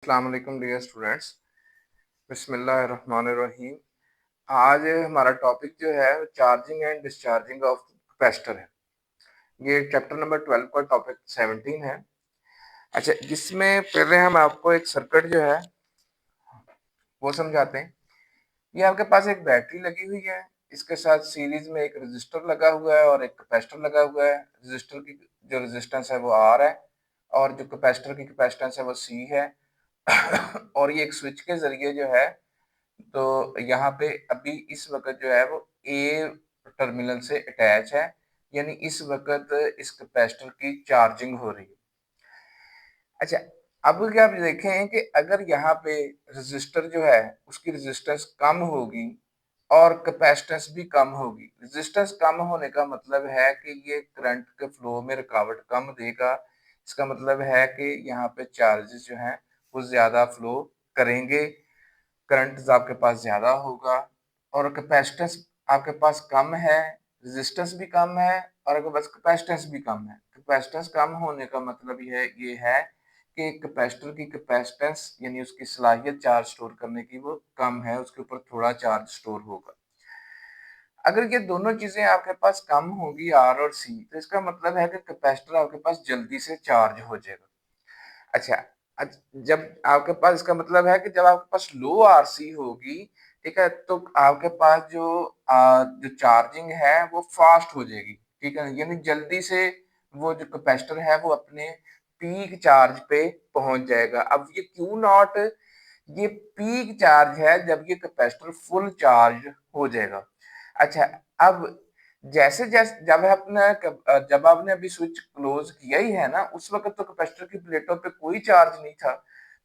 अस्सलाम वालेकुम dear students. बिस्मिल्लाहिर्रहमानिर्रहीम। आज हमारा टॉपिक जो है charging and discharging of capacitor है। ये चैप्टर नंबर 12 का टॉपिक 17 है। अच्छा, इसमें पहले हम आपको एक सर्किट जो है वो समझाते हैं। ये आपके पास एक बैटरी लगी हुई है, इसके साथ सीरीज में एक रजिस्टर लगा हुआ है और एक कैपेसिटर लगा हुआ है। रजिस्टर की जो रेजिस्टेंस है वो आर है और जो कैपेसिटर की कैपेसिटेंस है वो सी है। और ये एक स्विच के जरिए जो है, तो यहाँ पे अभी इस वक्त जो है वो ए टर्मिनल से अटैच है, यानी इस वक्त इस कैपेसिटर की चार्जिंग हो रही है। अच्छा, अब क्या आप देखें कि अगर यहाँ पे रेजिस्टर जो है उसकी रेजिस्टेंस कम होगी और कैपेसिटेंस भी कम होगी। रेजिस्टेंस कम होने का मतलब है कि ये करंट के फ्लो में रुकावट कम देगा। इसका मतलब है कि यहाँ पे चार्जेस जो हैं वो ज्यादा फ्लो करेंगे, करंट आपके पास ज्यादा होगा। और कैपेसिटेंस आपके पास कम है, रेजिस्टेंस भी कम है और आपके पास कैपेसिटेंस भी कम है। कैपेसिटेंस कम होने का मतलब ये है कि कैपेसिटर की कैपेसिटेंस यानी उसकी सलाहियत चार्ज स्टोर करने की वो कम है, उसके ऊपर थोड़ा चार्ज स्टोर होगा। अगर ये दोनों चीजें आपके पास कम होगी आर और सी, तो इसका मतलब है कि कैपेसिटर आपके पास जल्दी से चार्ज हो जाएगा। अच्छा, जब आपके पास, इसका मतलब है कि जब आपके पास लो आरसी होगी, ठीक है, तो आपके पास जो चार्जिंग है वो फास्ट हो जाएगी, ठीक है, यानी जल्दी से वो जो कैपेसिटर है वो अपने पीक चार्ज पे पहुंच जाएगा। अब ये क्यू नॉट, ये पीक चार्ज है जब ये कैपेसिटर फुल चार्ज हो जाएगा। अच्छा, अब जैसे जैसे जब आपने अभी स्विच क्लोज किया ही है ना, उस वक्त तो कैपेसिटर की प्लेटों पे कोई चार्ज नहीं था,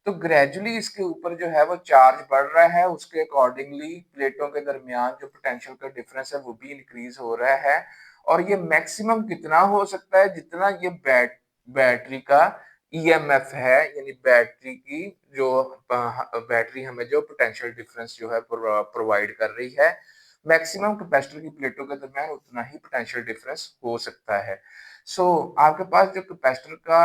तो ग्रेजुअली इसके ऊपर जो है वो चार्ज बढ़ रहा है। उसके अकॉर्डिंगली प्लेटों के दरमियान जो पोटेंशियल का डिफरेंस है वो भी इंक्रीज हो रहा है। और ये मैक्सिमम कितना हो सकता है, जितना ये बैटरी का ईएमएफ है, यानी बैटरी की जो बैटरी हमें जो पोटेंशियल डिफरेंस जो है प्रोवाइड कर रही है, मैक्सिमम कैपेसिटर की प्लेटों के दरमियान उतना ही पोटेंशियल डिफरेंस हो सकता है। सो आपके पास जो कैपेसिटर का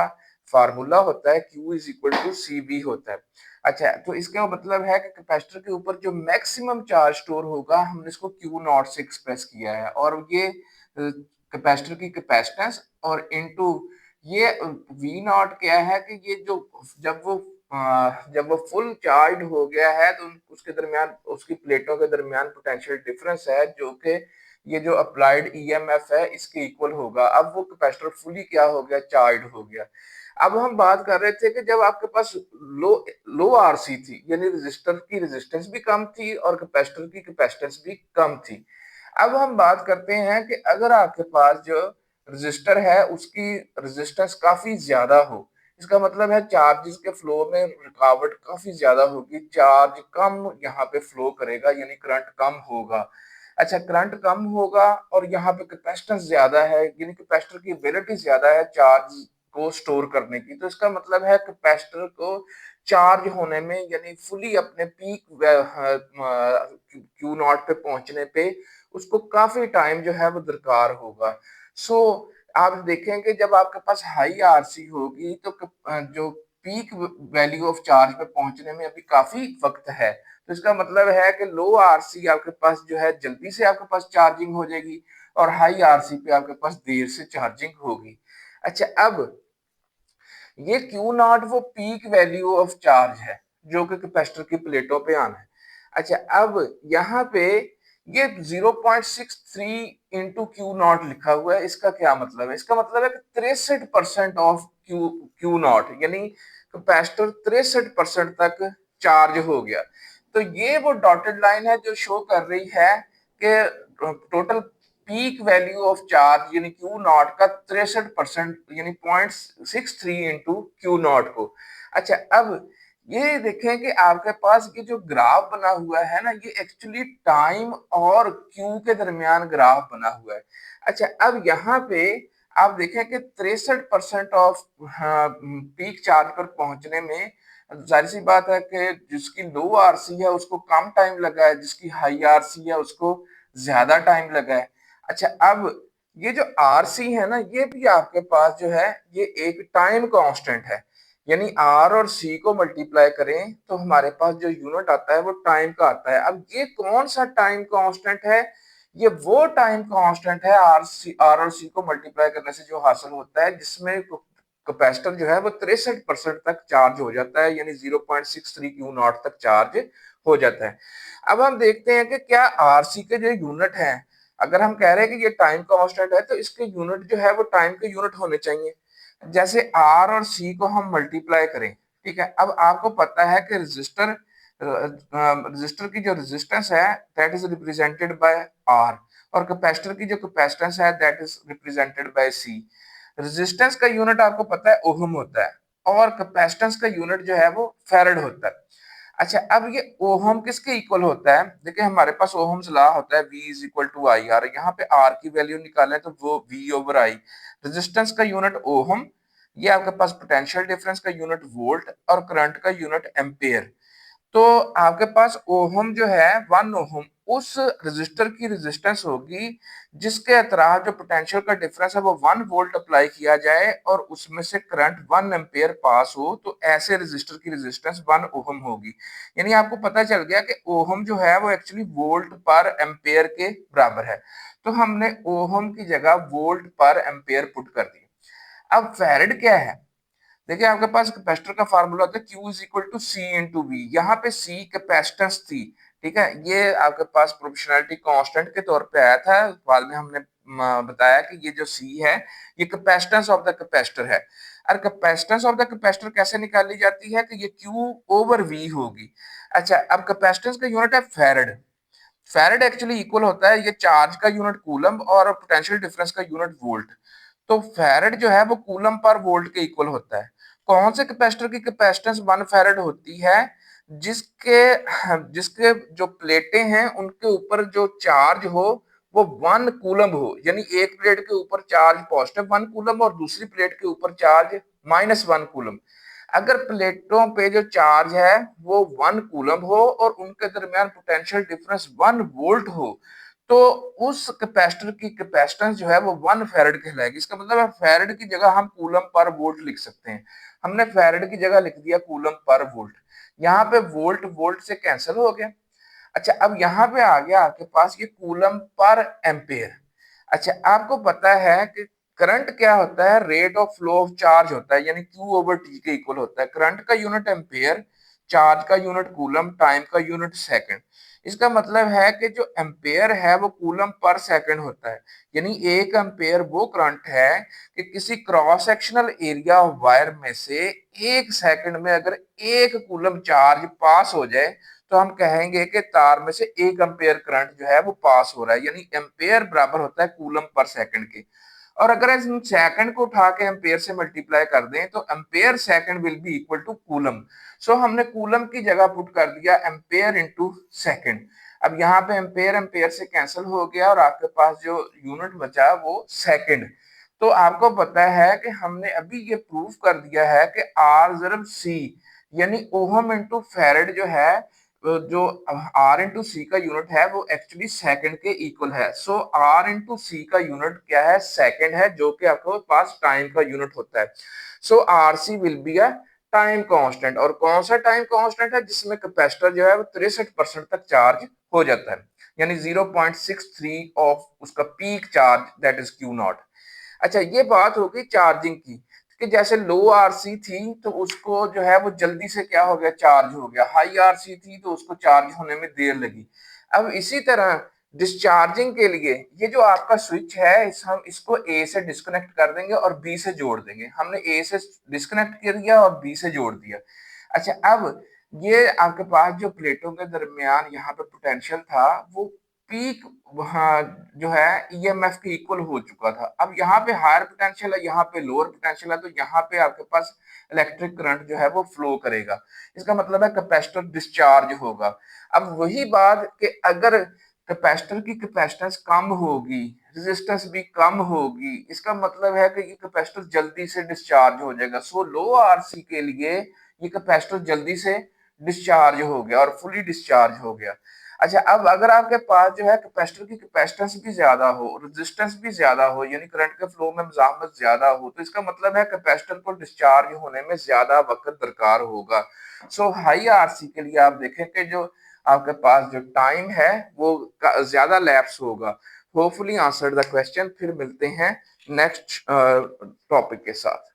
फार्मूला होता है Q is equal to CV होता है। अच्छा, तो इसका मतलब है कि कैपेसिटर के ऊपर जो मैक्सिमम चार्ज स्टोर होगा हमने इसको Q नॉट से एक्सप्रेस किया है, और ये कैपेसिटर की कैपेसिटेंस और इनटू ये V नॉट क्या है कि ये जो जब वो फुल चार्ज हो गया है तो उसके दरमियान, उसकी प्लेटों के दरमियान पोटेंशियल डिफरेंस है जो कि ये जो अप्लाइड ईएमएफ है इसके इक्वल होगा। अब वो कैपेसिटर फुली क्या हो गया, चार्ज हो गया। अब हम बात कर रहे थे कि जब आपके पास लो लो आरसी थी, यानी रेजिस्टर की रेजिस्टेंस भी कम थी और कैपेसिटर की कैपेसिटेंस भी कम थी। अब हम बात करते हैं कि अगर आपके पास जो रजिस्टर है उसकी रेजिस्टेंस काफी ज्यादा हो, इसका मतलब है चार्जेस के फ्लो में रुकावट काफी ज्यादा होगी, चार्ज कम यहाँ पे फ्लो करेगा, यानी करंट कम होगा। अच्छा, करंट कम होगा और यहाँ पे कैपेसिटेंस ज्यादा है, यानी कैपेसिटर की एबिलिटी ज्यादा है चार्ज को स्टोर करने की, तो इसका मतलब है कैपेसिटर को चार्ज होने में, यानी फुली अपने पीक क्यू नॉट पे पहुंचने पे उसको काफी टाइम जो है वो दरकार होगा। सो आप देखेंगे जब आपके पास हाई आरसी होगी तो जो पीक वैल्यू ऑफ चार्ज पे पहुंचने में अभी काफी वक्त है, तो इसका मतलब है कि लो आरसी आपके पास जो है जल्दी से आपके पास चार्जिंग हो जाएगी और हाई आरसी पे आपके पास देर से चार्जिंग होगी। अच्छा, अब ये क्यू नॉट वो पीक वैल्यू ऑफ चार्ज है जो कि कैपेसिटर की प्लेटों पे आना है। अच्छा, अब यहाँ पे ये 0.63 इंटू क्यू नॉट लिखा हुआ है, इसका क्या मतलब है? इसका मतलब है कि 63% ऑफ क्यू नॉट, यानी कैपेसिटर 63% तक चार्ज हो गया। तो ये वो डॉटेड लाइन है जो शो कर रही है कि total peak value of charge यानी क्यू नॉट का 63% यानी 0.63 इंटू क्यू नॉट को। अच्छा, अब ये देखें कि आपके पास ये जो ग्राफ बना हुआ है ना, ये एक्चुअली टाइम और क्यू के दरमियान ग्राफ बना हुआ है। अच्छा, अब यहाँ पे आप देखें कि 63% ऑफ पीक चार्ज पर पहुंचने में जाहिर सी बात है कि जिसकी लो आरसी है उसको कम टाइम लगा है, जिसकी हाई आरसी है उसको ज्यादा टाइम लगा है। अच्छा, अब ये जो आरसी है ना, ये भी आपके पास जो है ये एक टाइम कांस्टेंट है, यानी आर और सी को मल्टीप्लाई करें तो हमारे पास जो यूनिट आता है वो टाइम का आता है। अब ये कौन सा टाइम कांस्टेंट है? ये वो टाइम कांस्टेंट है आर और सी को मल्टीप्लाई करने से जो हासिल होता है, जिसमें कैपेसिटर जो है वो 63% तक चार्ज हो जाता है, यानी 0.63 क्यू नॉट तक चार्ज हो जाता है। अब हम देखते हैं कि क्या आरसी के जो यूनिट है, अगर हम कह रहे हैं कि ये टाइम कांस्टेंट है तो इसके यूनिट जो है वो टाइम के यूनिट होने चाहिए। जैसे आर और सी को हम मल्टीप्लाई करें, ठीक है। अब आपको पता है कि रजिस्टर की जो रेजिस्टेंस है that is represented by R, और कैपेसिटर की जो कैपेसिटेंस है that is represented by C. Resistance का यूनिट आपको पता है ओहम होता है, और कैपेसिटेंस का यूनिट जो है वो फैराड होता है। अच्छा, अब ये ओहम किसके इक्वल होता है? देखिए हमारे पास ओहम्स लॉ होता है V is equal to I R. यहाँ पे आर की वैल्यू निकालें तो वो V ओवर आई। रेजिस्टेंस का यूनिट ओहम, ये आपके पास पोटेंशियल डिफरेंस का यूनिट वोल्ट, और करंट का यूनिट एम्पेयर। तो आपके पास ओहम जो है 1 ओहम उस रेजिस्टर की रेजिस्टेंस होगी जिसके अतराफ जो पोटेंशियल का डिफरेंस है वो 1 वोल्ट अप्लाई किया जाए और उसमें से करंट 1 एम्पेयर पास हो, तो ऐसे रेजिस्टर की रेजिस्टेंस 1 ओहम होगी। यानी आपको पता चल गया कि ओहम जो है वो एक्चुअली वोल्ट पर एम्पेयर के बराबर है। तो हमने ओहम की जगह वोल्ट पर एम्पेयर पुट कर दी। अब फैरेड क्या है? देखिए आपके पास कैपेसिटर का फार्मूला होता है Q is equal to C into V. यहाँ पे C कैपेसिटेंस थी, ठीक है। ये आपके पास प्रोपोर्शनैलिटी कांस्टेंट के तौर पे आया था, बाद में हमने बताया कि ये जो C है ये कैपेसिटेंस ऑफ द कैपेसिटर है। और कैपेसिटेंस ऑफ द कैपेसिटर कैसे निकाली जाती है कि ये Q ओवर V होगी। अच्छा, अब कैपेसिटेंस का यूनिट है फैरेड। फैरेड एक्चुअली इक्वल होता है ये चार्ज का यूनिट कूलम और पोटेंशियल डिफरेंस का यूनिट वोल्ट। तो फैरेड जो है वो कूलम पर वोल्ट के इक्वल होता है। कौन से कैपेसिटर की कैपेसिटेंस 1 फैरेड होती है? जिसके जिसके जो प्लेटें हैं उनके ऊपर जो चार्ज हो वो 1 कूलम हो, यानी एक प्लेट के ऊपर चार्ज पॉजिटिव 1 कूलम और दूसरी प्लेट के ऊपर चार्ज -1 कूलम। अगर प्लेटों पे जो चार्ज है वो 1 कूलम हो और उनके दरमियान पोटेंशियल डिफरेंस 1 वोल्ट हो, तो उस कैपेसिटर की कैपेसिटेंस जो है वो 1 फैरेड कहलाएगी। इसका मतलब है फैरेड की जगह हम कूलम पर वोल्ट लिख सकते हैं। हमने फैरेड की जगह लिख दिया कूलम पर वोल्ट। यहाँ पे वोल्ट वोल्ट से कैंसिल हो गया। अच्छा, अब यहाँ पे आ गया आपके पास ये कूलम पर एम्पेयर। अच्छा, आपको पता है कि करंट क्या होता है? Rate of flow of charge होता है, यानी Q ओवर T के इक्वल होता है। करंट का यूनिट एम्पेयर, चार्ज का यूनिट कूलम, टाइम का यूनिट सेकंड। इसका मतलब है कि जो एम्पेयर है वो कूलम पर सेकंड होता है। यानी 1 एम्पेयर वो करंट है कि किसी cross sectional area of wire में से 1 सेकंड में अगर 1 कूलम चार्ज पास हो जाए तो हम कहेंगे कि तार में से 1 एम्पेयर करंट जो है वो पास हो रहा है। यानी एम्पेयर बराबर होता है कूलम पर सेकंड के। और अगर हम सेकंड को उठा के एम्पेयर से मल्टीप्लाई कर दें तो ampere second will be equal to coulomb. So हमने कूलम की जगह पुट कर दिया एम्पेयर इनटू सेकंड। अब यहाँ पे एम्पेयर एम्पेयर से कैंसिल हो गया और आपके पास जो यूनिट बचा वो सेकंड। तो आपको पता है कि हमने अभी ये प्रूफ कर दिया है कि आर ज़रब सी, यानी ओहम इंटू फैरेड जो है, जो आर इंटू सी का यूनिट है वो एक्चुअली सेकंड के इक्वल है। सो आर इंटू सी का यूनिट क्या है? सेकंड है, जो कि आपके पास टाइम का यूनिट होता है। So R C will be a time constant. और कौन सा टाइम कांस्टेंट है? जिसमें कैपेसिटर जो है वो 63% तक चार्ज हो जाता है, यानी 0.63 ऑफ उसका peak charge that is Q not. अच्छा, ये बात हो गई चार्जिंग की, कि जैसे लो आरसी थी तो उसको जो है वो जल्दी से क्या हो गया? चार्ज हो गया। हाई आरसी थी तो उसको चार्ज होने में देर लगी। अब इसी तरह डिस्चार्जिंग के लिए ये जो आपका स्विच है हम इसको ए से डिस्कनेक्ट कर देंगे और बी से जोड़ देंगे। हमने ए से डिस्कनेक्ट कर दिया और बी से जोड़ दिया। अच्छा, अब ये आपके पास जो प्लेटों के दरमियान यहाँ पे पोटेंशियल था वो पीक वहाँ जो है ईएमएफ के इक्वल हो चुका था। अब यहाँ पे हायर पोटेंशियल है, यहाँ पे लोअर पोटेंशियल है, तो यहाँ पे आपके पास इलेक्ट्रिक करंट जो है वो फ्लो करेगा। इसका मतलब है कैपेसिटर डिस्चार्ज होगा। अब वही बात कि अगर कैपेसिटर की कैपेसिटेंस कम होगी, रेजिस्टेंस भी कम होगी, इसका मतलब है कि ये कैपेसिटर जल्दी से डिस्चार्ज हो जाएगा। सो लो आरसी के लिए ये कैपेसिटर जल्दी से डिस्चार्ज हो गया और फुली डिस्चार्ज हो गया। अच्छा, अब अगर आपके पास जो है कैपेसिटर की कैपेसिटेंस भी ज्यादा हो, रेजिस्टेंस भी ज्यादा हो, यानी करंट के फ्लो में मजामत ज्यादा हो, तो इसका मतलब है कैपेसिटर को डिस्चार्ज होने में ज्यादा वक्त दरकार होगा। सो हाई आरसी के लिए आप देखें कि जो आपके पास जो टाइम है वो ज्यादा लैप्स होगा। Hopefully answered the question. फिर मिलते हैं नेक्स्ट टॉपिक के साथ।